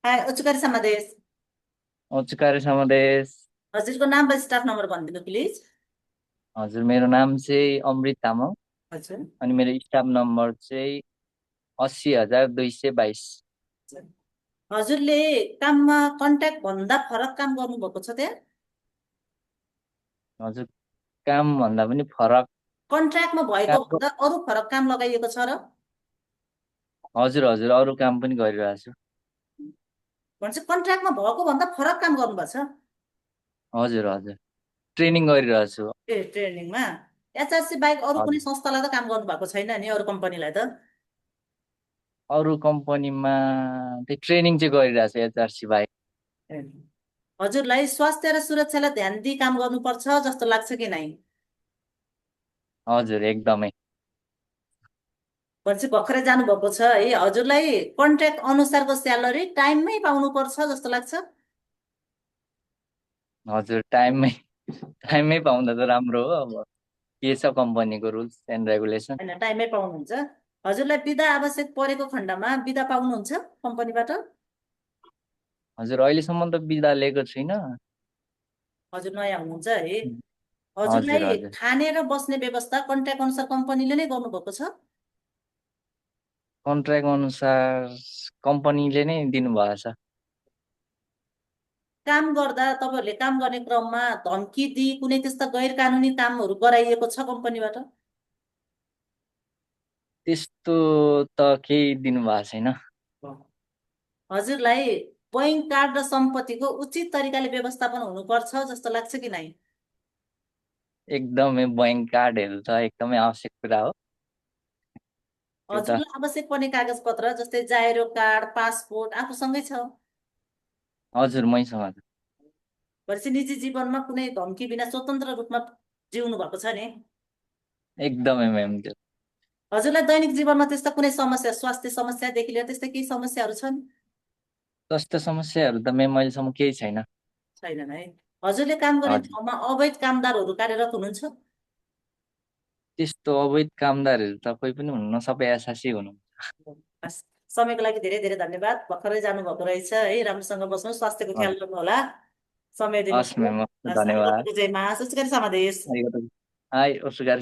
हाय उच्चकारी समादेश। ओचकार समदेश। हजुरको नाम र स्टाफ नम्बर भनिदिनु प्लिज। हजुर, मेरो नाम चाहिँ अमृत तामाङ। हजुर। अनि मेरो स्टाफ नम्बर चाहिँ 80,222। हजुरले काममा कन्ट्याक्ट भन्दा फरक काम गर्नुभएको छ त्यहाँ? हजुर, काम भन्दा पनि फरक कन्ट्र्याक्टमा भएको काम। भन्दा अरू फरक काम लगाइएको छ र? हजुर हजुर, अरू काम पनि गरिरहेको छु। भन्छ कन्ट्र्याक्टमा भएको भन्दा फरक काम गर्नुभएको छ। हजुर हजुर, ट्रेनिङ गरिरहेको छु। ए ट्रेनिङमा। एचआरसी बाहेक अरू कुनै हजुर, संस्थालाई त काम गर्नुभएको छैन नि, अरू कम्पनीलाई त? अरू कम्पनीमा त्यही ट्रेनिङ चाहिँ गरिरहेको छु एचआरसी बाहेक। ए। हजुरलाई स्वास्थ्य र सुरक्षालाई ध्यान दिई काम गर्नुपर्छ जस्तो लाग्छ कि नै? हजुर, एकदमै। भनेपछि भर्खरै जानुभएको छ है, हजुरलाई कन्ट्र्याक्ट अनुसारको स्यालेरी टाइममै पाउनुपर्छ जस्तो लाग्छ? हजुर, टाइममै टाइममै पाउँदा त राम्रो हो। अब के छ कम्पनीको रुल्स एन्ड रेगुलेसन। होइन, टाइममै पाउनुहुन्छ। हजुरलाई बिदा आवश्यक परेको खण्डमा बिदा पाउनुहुन्छ कम्पनीबाट? हजुर, अहिलेसम्म त बिदा लिएको छुइनँ। हजुर नयाँ हुनुहुन्छ है। हजुर हजुरलाई हजुर, खाने र बस्ने व्यवस्था कन्ट्र्याक्ट अनुसार कम्पनीले नै गर्नुभएको छ? कन्ट्र्याक्ट अनुसार कम्पनीले नै दिनुभएको छ। काम गर्दा तपाईँहरूले काम गर्ने क्रममा धम्की दिई कुनै त्यस्ता गैर कानुनी कामहरू गराइएको छ कम्पनीबाट? त्यस्तो त केही दिनुभएको छैन। हजुरलाई बैङ्क कार्ड र सम्पत्तिको उचित तरिकाले व्यवस्थापन हुनुपर्छ जस्तो लाग्छ कि नै? एकदमै बैङ्क कार्डहरू त एकदमै आवश्यक कुरा हो। त्यो त हजुरलाई आवश्यक पर्ने कागज पत्र जस्तै जाहेरो कार्ड, पासपोर्ट आफूसँगै छ? हजुर, मैसँग छ। भनेपछि निजी जीवनमा कुनै धम्की बिना स्वतन्त्र रूपमा जिउनु भएको छ नि? एकदमै म्याम, त्यो हजुरलाई दैनिक जीवनमा त्यस्ता कुनै समस्या, स्वास्थ्य समस्यादेखि लिएर त्यस्तै केही समस्याहरू छन्? स्वास्थ्य समस्याहरू त म्याम अहिलेसम्म केही छैन। छैनन् है। हजुरले काम गर्ने हजुर, ठाउँमा अवैध कामदारहरू कार्यरत हुनुहुन्छ? त्यस्तो अवैध कामदारहरू त कोही पनि हुनुहुन्न, सबै एसआसी हुनु। हस्। समयको लागि धेरै धेरै धन्यवाद। भर्खरै जानुभएको रहेछ है, राम्रोसँग बस्नु, स्वास्थ्यको ख्याल हजुर, गर्नु होला। समय हस् दिनुभयो। म्याम, हस्, धन्यवाद। जय मास, उच्च समादेश। arigato. Hai, obrigado,